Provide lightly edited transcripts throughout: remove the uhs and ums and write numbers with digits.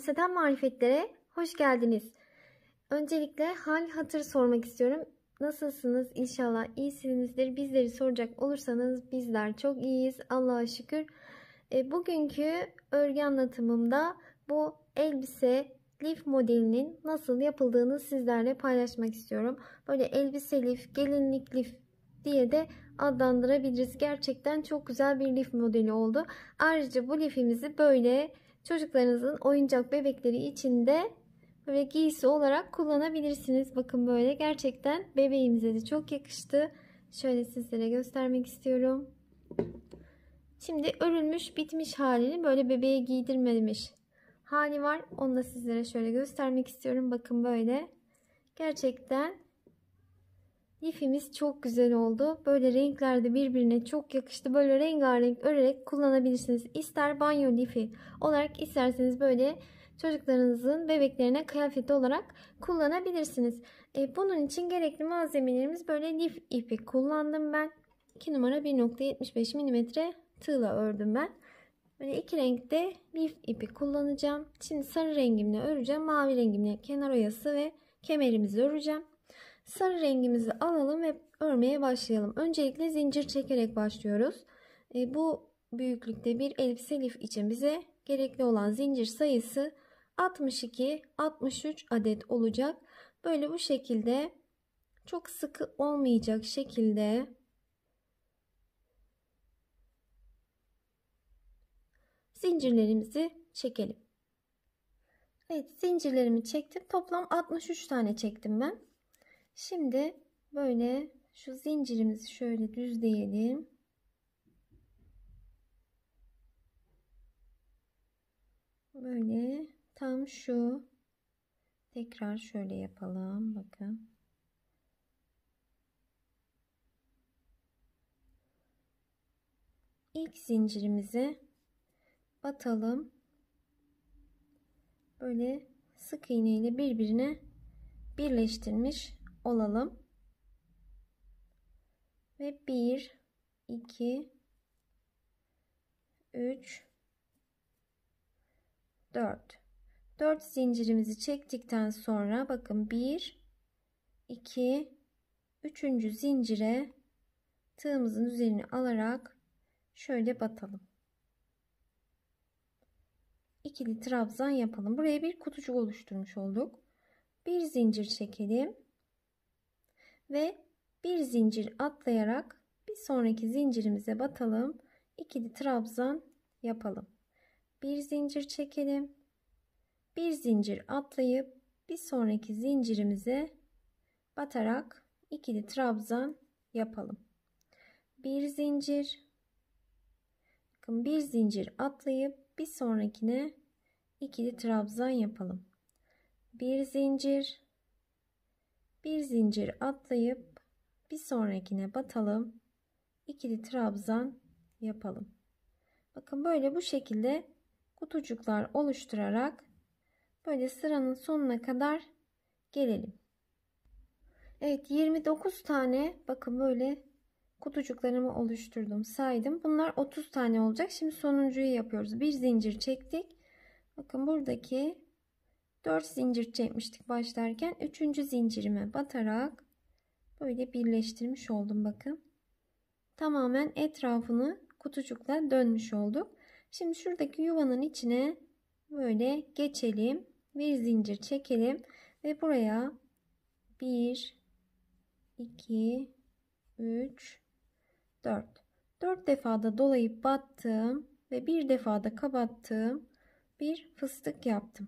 Bahseden marifetlere hoş geldiniz. Öncelikle hal hatır sormak istiyorum. Nasılsınız? İnşallah iyisinizdir. Bizleri soracak olursanız bizler çok iyiyiz. Allah'a şükür. Bugünkü örgü anlatımımda bu elbise lif modelinin nasıl yapıldığını sizlerle paylaşmak istiyorum. Böyle elbise lif, gelinlik lif diye de adlandırabiliriz. Gerçekten çok güzel bir lif modeli oldu. Ayrıca bu lifimizi böyle çocuklarınızın oyuncak bebekleri içinde böyle giysi olarak kullanabilirsiniz. Bakın böyle gerçekten bebeğimize de çok yakıştı. Şöyle sizlere göstermek istiyorum. Şimdi örülmüş bitmiş halini böyle bebeğe giydirmemiş hali var. Onu da sizlere şöyle göstermek istiyorum. Bakın böyle. Gerçekten lifimiz çok güzel oldu. Böyle renkler de birbirine çok yakıştı. Böyle rengarenk örerek kullanabilirsiniz. İster banyo lifi olarak isterseniz böyle çocuklarınızın bebeklerine kıyafeti olarak kullanabilirsiniz. Bunun için gerekli malzemelerimiz böyle lif ipi kullandım ben. 2 numara 1.75 mm tığla ördüm ben. Böyle iki renkte lif ipi kullanacağım. Şimdi sarı rengimle öreceğim. Mavi rengimle kenar oyası ve kemerimizi öreceğim. Sarı rengimizi alalım ve örmeye başlayalım. Öncelikle zincir çekerek başlıyoruz. Bu büyüklükte bir elbise lif için bize gerekli olan zincir sayısı 62-63 adet olacak. Böyle bu şekilde çok sıkı olmayacak şekilde zincirlerimizi çekelim. Evet, zincirlerimi çektim. Toplam 63 tane çektim ben. Şimdi böyle şu zincirimizi şöyle düzleyelim. Böyle tam şu, tekrar şöyle yapalım. Bakın. İlk zincirimizi batalım. Böyle sık iğne ile birbirine birleştirmiş olalım. Ve 1 2 3 4 zincirimizi çektikten sonra bakın 1 2 3. zincire tığımızın üzerine alarak şöyle batalım. İkili trabzan yapalım. Buraya bir kutucuk oluşturmuş olduk. Bir zincir çekelim ve bir zincir atlayarak bir sonraki zincirimize batalım. İkili trabzan yapalım. Bir zincir çekelim. Bir zincir atlayıp bir sonraki zincirimize batarak ikili trabzan yapalım. Bir zincir, bakın bir zincir atlayıp bir sonrakine ikili trabzan yapalım. Bir zincir atlayıp bir sonrakine batalım. İkili trabzan yapalım. Bakın böyle bu şekilde kutucuklar oluşturarak böyle sıranın sonuna kadar gelelim. Evet, 29 tane bakın böyle kutucuklarımı oluşturdum, saydım. Bunlar 30 tane olacak. Şimdi sonuncuyu yapıyoruz. Bir zincir çektik. Bakın buradaki 4 zincir çekmiştik başlarken. 3. zincirime batarak böyle birleştirmiş oldum. Bakın. Tamamen etrafını kutucukla dönmüş olduk. Şimdi şuradaki yuvanın içine böyle geçelim. Bir zincir çekelim ve buraya 1 2 3 4 defada dolayıp battım ve bir defada kapattım. Bir fıstık yaptım.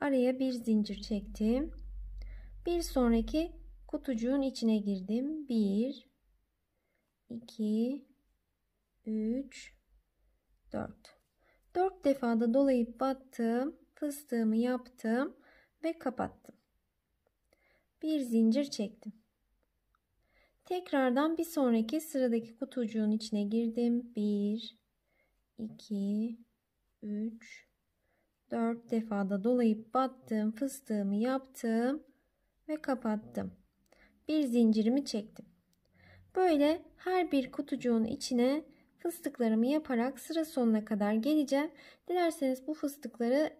Araya bir zincir çektim. Bir sonraki kutucuğun içine girdim. 1 2 3 4 defada dolayıp battım. Fıstığımı yaptım ve kapattım. Bir zincir çektim. Tekrardan bir sonraki sıradaki kutucuğun içine girdim. 1 2 3 4 defada dolayıp battım. Fıstığımı yaptım ve kapattım. Bir zincirimi çektim. Böyle her bir kutucuğun içine fıstıklarımı yaparak sıra sonuna kadar geleceğim. Dilerseniz bu fıstıkları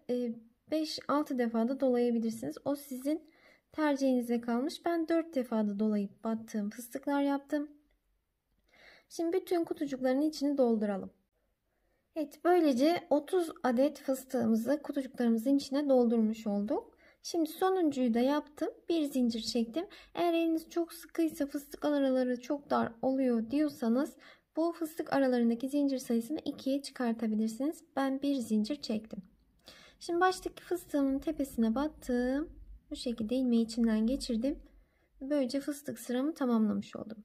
5-6 defa da dolayabilirsiniz. O sizin tercihinize kalmış. Ben 4 defa da dolayıp battığım fıstıklar yaptım. Şimdi bütün kutucukların içini dolduralım. Evet, böylece 30 adet fıstığımızı kutucuklarımızın içine doldurmuş olduk. Şimdi sonuncuyu da yaptım. Bir zincir çektim. Eğer eliniz çok sıkıysa, fıstık araları çok dar oluyor diyorsanız bu fıstık aralarındaki zincir sayısını 2'ye çıkartabilirsiniz. Ben bir zincir çektim. Şimdi baştaki fıstığımın tepesine battım. Bu şekilde ilmeği içinden geçirdim. Böylece fıstık sıramı tamamlamış oldum.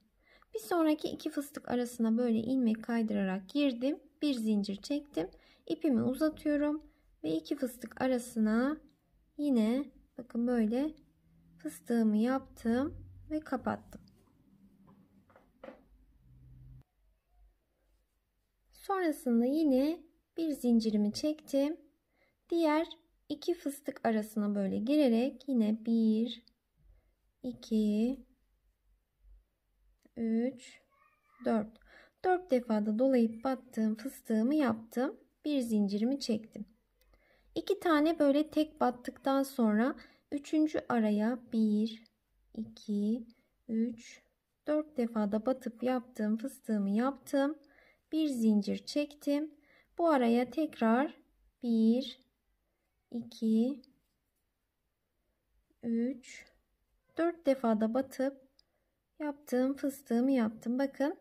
Bir sonraki iki fıstık arasına böyle ilmek kaydırarak girdim. Bir zincir çektim. İpimi uzatıyorum ve iki fıstık arasına yine bakın böyle fıstığımı yaptım ve kapattım. Sonrasında yine bir zincirimi çektim. Diğer iki fıstık arasına böyle girerek yine 1 2 3 4 defa da dolayıp battığım fıstığımı yaptım. Bir zincirimi çektim. 2 tane böyle tek battıktan sonra 3. araya 1 2 3 4 defa da batıp yaptığım fıstığımı yaptım. Bir zincir çektim. Bu araya tekrar 1 2 3 4 defa da batıp yaptığım fıstığımı yaptım. Bakın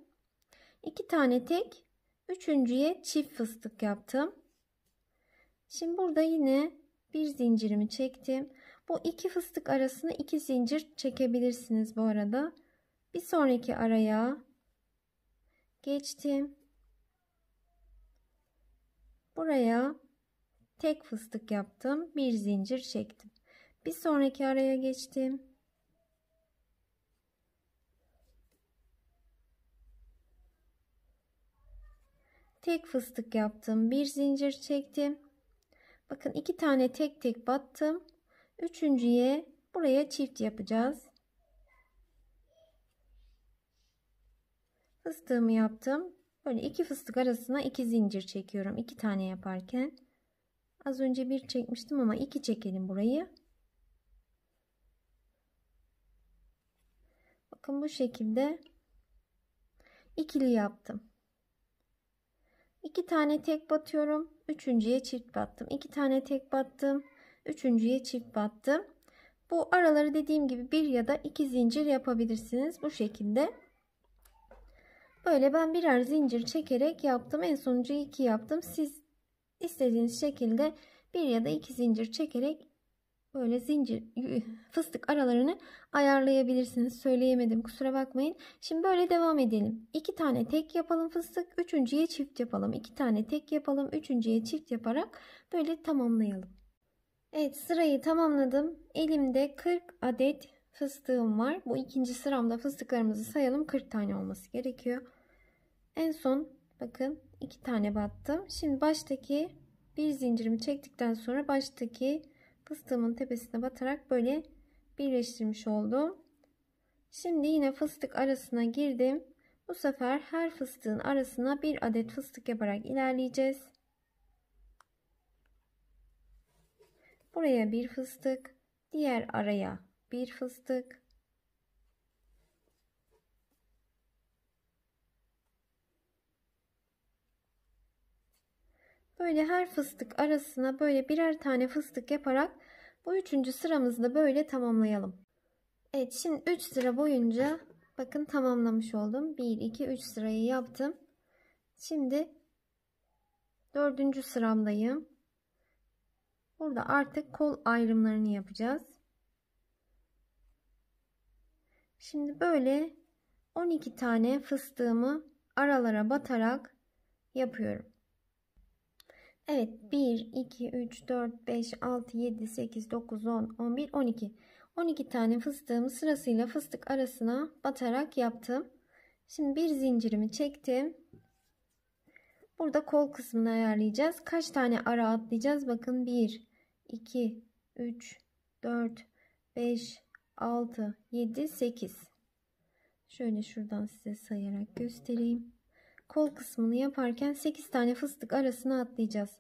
2 tane tek, üçüncüye çift fıstık yaptım. Şimdi burada yine bir zincirimi çektim. Bu iki fıstık arasına 2 zincir çekebilirsiniz bu arada. Bir sonraki araya geçtim. Buraya tek fıstık yaptım. Bir zincir çektim. Bir sonraki araya geçtim. Tek fıstık yaptım. Bir zincir çektim. Bakın 2 tane tek tek battım. Üçüncüye buraya çift yapacağız. Fıstığımı yaptım. Böyle iki fıstık arasına 2 zincir çekiyorum. 2 tane yaparken. Az önce bir çekmiştim ama 2 çekelim burayı. Bakın bu şekilde ikili yaptım. 2 tane tek batıyorum. Üçüncüye çift battım. 2 tane tek battım. Üçüncüye çift battım. Bu araları dediğim gibi 1 ya da 2 zincir yapabilirsiniz. Bu şekilde. Böyle ben birer zincir çekerek yaptım. En sonuncuyu 2 yaptım. Siz istediğiniz şekilde 1 ya da 2 zincir çekerek böyle zincir fıstık aralarını ayarlayabilirsiniz. Söyleyemedim, kusura bakmayın. Şimdi böyle devam edelim. 2 tane tek yapalım fıstık. Üçüncüye çift yapalım. 2 tane tek yapalım. Üçüncüye çift yaparak böyle tamamlayalım. Evet, sırayı tamamladım. Elimde 40 adet fıstığım var. Bu ikinci sıramda fıstıklarımızı sayalım. 40 tane olması gerekiyor. En son bakın 2 tane battım. Şimdi baştaki bir zincirimi çektikten sonra baştaki fıstığımın tepesine batarak böyle birleştirmiş oldum. Şimdi yine fıstık arasına girdim. Bu sefer her fıstığın arasına bir adet fıstık yaparak ilerleyeceğiz. Buraya bir fıstık, diğer araya bir fıstık. Böyle her fıstık arasına böyle birer tane fıstık yaparak bu üçüncü sıramızı da böyle tamamlayalım. Evet, şimdi 3 sıra boyunca bakın tamamlamış oldum. 1 2 3 sırayı yaptım. Şimdi 4. sıramdayım. Burada artık kol ayrımlarını yapacağız. Şimdi böyle 12 tane fıstığımı aralara batarak yapıyorum. Evet, 1 2 3 4 5 6 7 8 9 10 11 12 12 tane fıstığımı sırasıyla fıstık arasına batarak yaptım. Şimdi bir zincirimi çektim. Burada kol kısmını ayarlayacağız. Kaç tane ara atlayacağız? Bakın 1 2 3 4 5 6 7 8. Şöyle şuradan size sayarak göstereyim. Kol kısmını yaparken 8 tane fıstık arasına atlayacağız.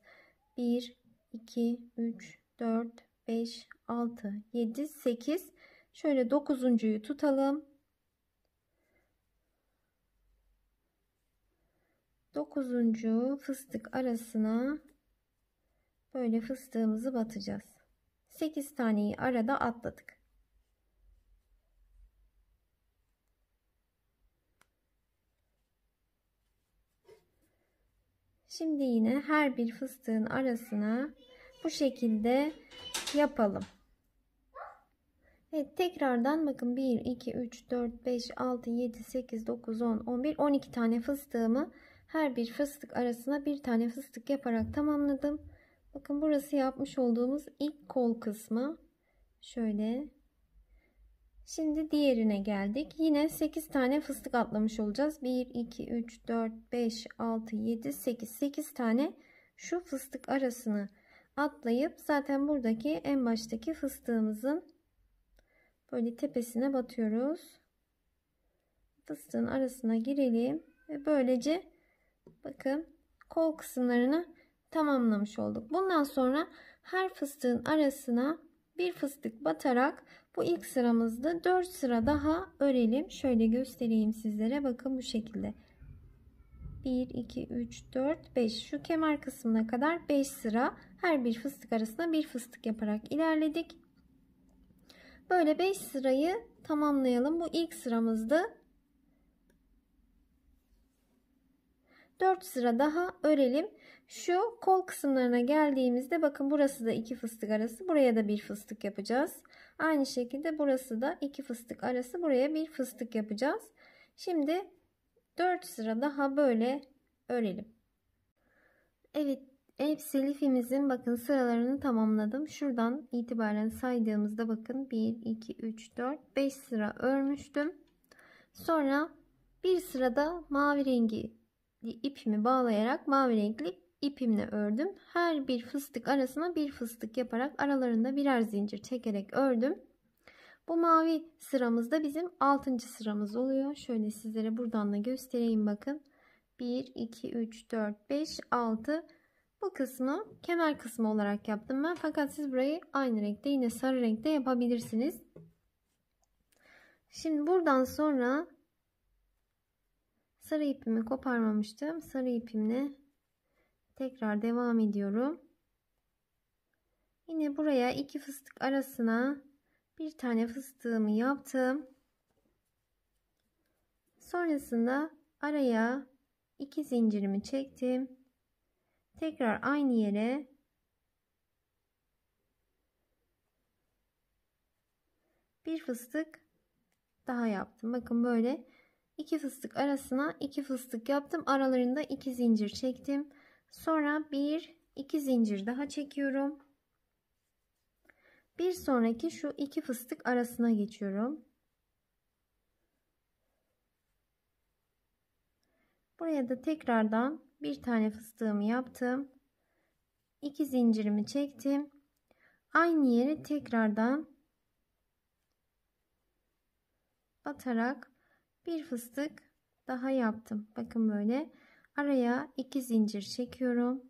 1 2 3 4, 5, 6, 7, 8. Şöyle 9'uncuyu tutalım. 9'uncu fıstık arasına böyle fıstığımızı batacağız. 8 taneyi arada atladık. Şimdi yine her bir fıstığın arasına bu şekilde yapalım. Evet, tekrardan bakın 1, 2, 3, 4, 5, 6, 7, 8, 9, 10, 11, 12 tane fıstığımı her bir fıstık arasına bir tane fıstık yaparak tamamladım. Bakın burası yapmış olduğumuz ilk kol kısmı. Şöyle. Şimdi diğerine geldik. Yine 8 tane fıstık atlamış olacağız. 1, 2, 3, 4, 5, 6, 7, 8. 8 tane şu fıstık arasını atlayıp zaten buradaki en baştaki fıstığımızın böyle tepesine batıyoruz. Fıstığın arasına girelim ve böylece bakın kol kısımlarını tamamlamış olduk. Bundan sonra her fıstığın arasına bir fıstık batarak bu ilk sıramızda 4 sıra daha örelim. Şöyle göstereyim sizlere. Bakın bu şekilde. 1, 2, 3, 4, 5. Şu kemer kısmına kadar 5 sıra her bir fıstık arasına bir fıstık yaparak ilerledik. Böyle 5 sırayı tamamlayalım. Bu ilk sıramızdı. 4 sıra daha örelim. Şu kol kısımlarına geldiğimizde bakın burası da 2 fıstık arası. Buraya da bir fıstık yapacağız. Aynı şekilde burası da 2 fıstık arası. Buraya bir fıstık yapacağız. Şimdi 4 sıra daha böyle örelim. Evet, elbise lifimizin bakın sıralarını tamamladım. Şuradan itibaren saydığımızda bakın 1, 2, 3, 4, 5 sıra örmüştüm. Sonra bir sırada mavi rengi ipimi bağlayarak mavi renkli ipimle ördüm. Her bir fıstık arasına bir fıstık yaparak aralarında birer zincir çekerek ördüm. Bu mavi sıramızda bizim 6. sıramız oluyor. Şöyle sizlere buradan da göstereyim bakın. 1, 2, 3, 4, 5, 6. Bu kısmı kemer kısmı olarak yaptım ben. Fakat siz burayı aynı renkte yine sarı renkte yapabilirsiniz. Şimdi buradan sonra sarı ipimi koparmamıştım. Sarı ipimle tekrar devam ediyorum. Yine buraya 2 fıstık arasına bir tane fıstığımı yaptım. Sonrasında araya 2 zincirimi çektim. Tekrar aynı yere bir fıstık daha yaptım. Bakın böyle 2 fıstık arasına 2 fıstık yaptım. Aralarında 2 zincir çektim. Sonra 1, 2 zincir daha çekiyorum. Bir sonraki şu 2 fıstık arasına geçiyorum. Buraya da tekrardan bir tane fıstığımı yaptım. 2 zincirimi çektim. Aynı yere tekrardan batarak bir fıstık daha yaptım. Bakın böyle araya 2 zincir çekiyorum.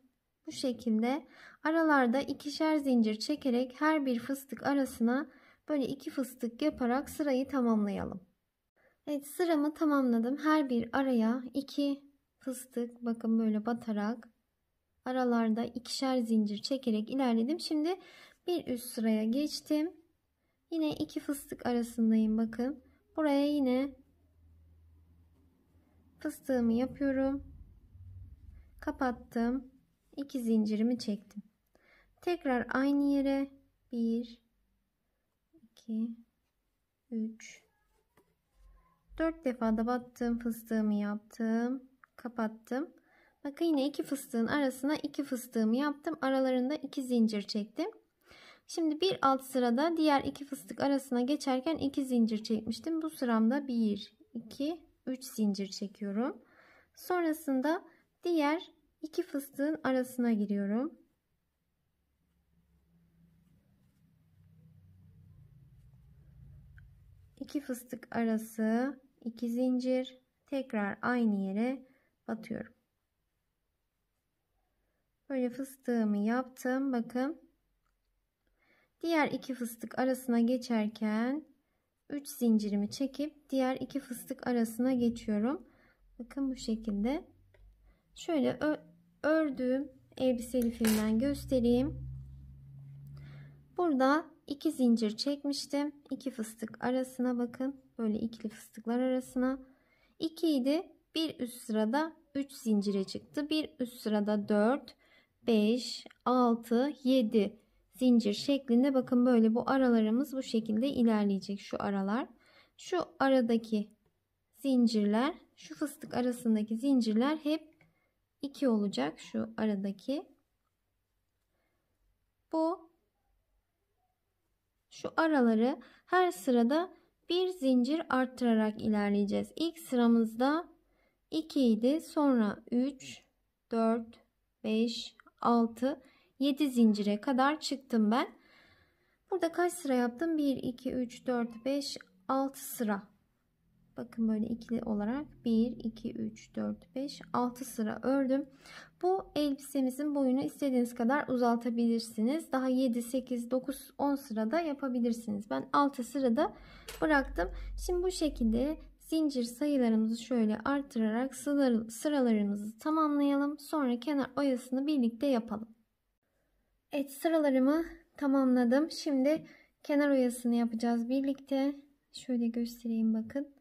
Bu şekilde aralarda ikişer zincir çekerek her bir fıstık arasına böyle 2 fıstık yaparak sırayı tamamlayalım. Evet, sıramı tamamladım. Her bir araya 2 fıstık bakın böyle batarak aralarda ikişer zincir çekerek ilerledim. Şimdi bir üst sıraya geçtim. Yine 2 fıstık arasındayım bakın. Buraya yine fıstığımı yapıyorum. Kapattım. 2 zincirimi çektim. Tekrar aynı yere 1, 2, 3, 4 defa da battım. Fıstığımı yaptım. Kapattım. Bakın yine 2 fıstığın arasına 2 fıstığımı yaptım. Aralarında 2 zincir çektim. Şimdi bir alt sırada diğer 2 fıstık arasına geçerken 2 zincir çekmiştim. Bu sıramda 1, 2, 3 zincir çekiyorum. Sonrasında diğer 2 fıstığın arasına giriyorum. İki fıstık arası 2 zincir, tekrar aynı yere batıyorum. Böyle fıstığımı yaptım. Bakın diğer 2 fıstık arasına geçerken 3 zincirimi çekip diğer 2 fıstık arasına geçiyorum. Bakın bu şekilde. Şöyle ördüğüm elbise lifimden göstereyim. Burada 2 zincir çekmiştim. 2 fıstık arasına bakın. Böyle ikili fıstıklar arasına. 2 idi. Bir üst sırada 3 zincire çıktı. Bir üst sırada 4, 5, 6, 7 zincir şeklinde. Bakın böyle bu aralarımız bu şekilde ilerleyecek. Şu aralar. Şu aradaki zincirler, şu fıstık arasındaki zincirler hep 2 olacak. Şu aradaki. Şu araları her sırada bir zincir arttırarak ilerleyeceğiz. İlk sıramızda 2 idi. Sonra 3, 4, 5, 6, 7 zincire kadar çıktım ben. Burada kaç sıra yaptım? 1, 2, 3, 4, 5, 6 sıra. Bakın böyle ikili olarak 1, 2, 3, 4, 5, 6 sıra ördüm. Bu elbisemizin boyunu istediğiniz kadar uzatabilirsiniz. Daha 7, 8, 9, 10 sırada yapabilirsiniz. Ben 6 sırada bıraktım. Şimdi bu şekilde zincir sayılarımızı şöyle arttırarak sıralarımızı tamamlayalım. Sonra kenar oyasını birlikte yapalım. Evet, sıralarımı tamamladım. Şimdi kenar oyasını yapacağız birlikte. Şöyle göstereyim bakın.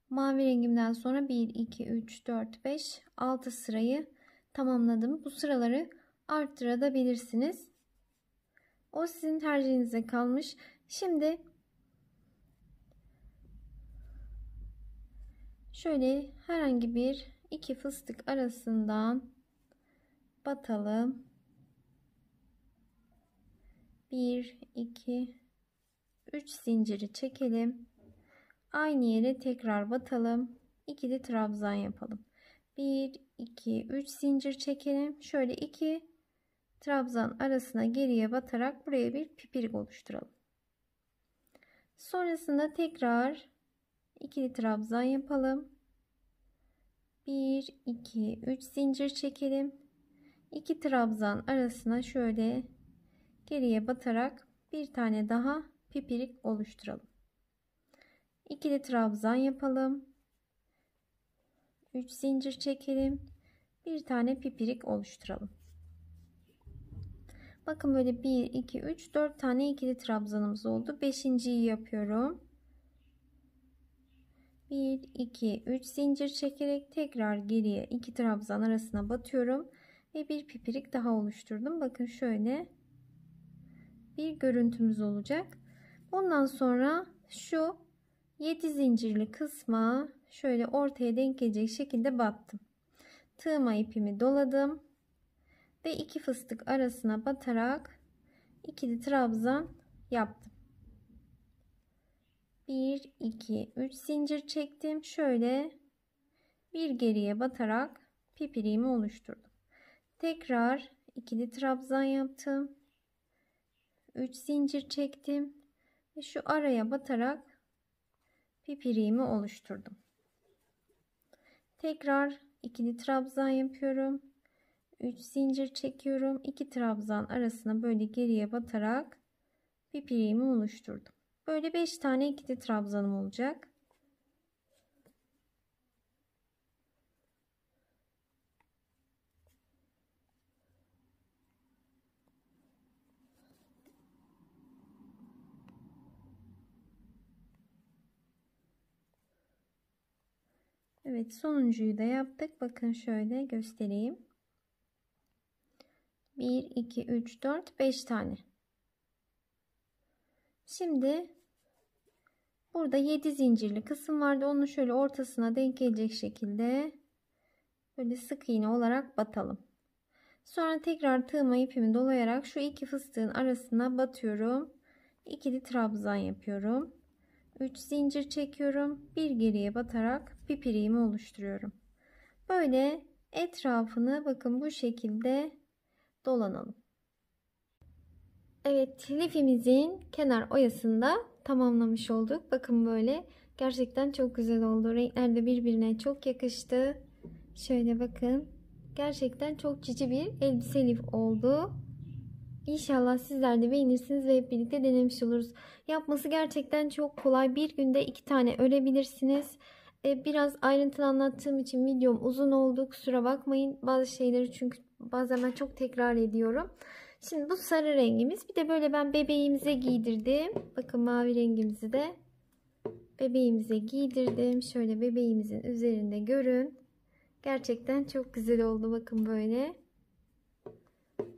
Mavi rengimden sonra 1, 2, 3, 4, 5, 6 sırayı tamamladım. Bu sıraları arttırabilirsiniz. O sizin tercihinize kalmış. Şimdi şöyle herhangi bir 2 fıstık arasından batalım. 1, 2, 3 zinciri çekelim. Aynı yere tekrar batalım. İkili trabzan yapalım. 1, 2, 3 zincir çekelim. Şöyle 2 trabzan arasına geriye batarak buraya bir pipirik oluşturalım. Sonrasında tekrar ikili trabzan yapalım. 1, 2, 3 zincir çekelim. 2 trabzan arasına şöyle geriye batarak bir tane daha pipirik oluşturalım. İkili trabzan yapalım. 3 zincir çekelim. Bir tane pipirik oluşturalım. Bakın böyle 1, 2, 3, 4 tane ikili trabzanımız oldu. 5.'yi yapıyorum. 1, 2, 3 zincir çekerek tekrar geriye 2 trabzan arasına batıyorum. Ve bir pipirik daha oluşturdum. Bakın şöyle bir görüntümüz olacak. Bundan sonra şu 7 zincirli kısma şöyle ortaya denk gelecek şekilde battım. Tığıma ipimi doladım ve 2 fıstık arasına batarak ikili trabzan yaptım. 1, 2, 3 zincir çektim. Şöyle bir geriye batarak pipiriğimi oluşturdum. Tekrar ikili trabzan yaptım. 3 zincir çektim ve şu araya batarak pipiriğimi oluşturdum. Tekrar ikili trabzan yapıyorum. 3 zincir çekiyorum. 2 trabzan arasına böyle geriye batarak pipiriğimi oluşturdum. Böyle 5 tane ikili trabzanım olacak. Evet, sonuncuyu da yaptık. Bakın şöyle göstereyim. 1, 2, 3, 4, 5 tane. Şimdi burada 7 zincirli kısım vardı. Onu şöyle ortasına denk gelecek şekilde böyle sık iğne olarak batalım. Sonra tekrar tığıma ipimi dolayarak şu iki fıstığın arasına batıyorum. İkili trabzan yapıyorum. 3 zincir çekiyorum. Bir geriye batarak pipiriğimi oluşturuyorum. Böyle etrafını bakın bu şekilde dolanalım. Evet, lifimizin kenar oyasını da tamamlamış olduk. Bakın böyle gerçekten çok güzel oldu. Renkler de birbirine çok yakıştı. Şöyle bakın. Gerçekten çok cici bir elbise lif oldu. İnşallah sizler de beğenirsiniz ve hep birlikte denemiş oluruz. Yapması gerçekten çok kolay. Bir günde 2 tane örebilirsiniz. Biraz ayrıntılı anlattığım için videom uzun oldu. Kusura bakmayın. Bazı şeyleri çünkü bazen ben çok tekrar ediyorum. Şimdi bu sarı rengimiz. Bir de böyle ben bebeğimize giydirdim. Bakın mavi rengimizi de bebeğimize giydirdim. Şöyle bebeğimizin üzerinde görün. Gerçekten çok güzel oldu. Bakın böyle.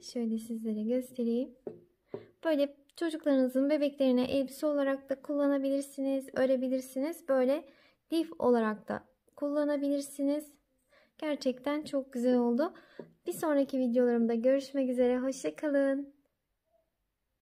Şöyle sizlere göstereyim. Böyle çocuklarınızın bebeklerine elbise olarak da kullanabilirsiniz. Örebilirsiniz. Böyle lif olarak da kullanabilirsiniz. Gerçekten çok güzel oldu. Bir sonraki videolarımda görüşmek üzere. Hoşça kalın.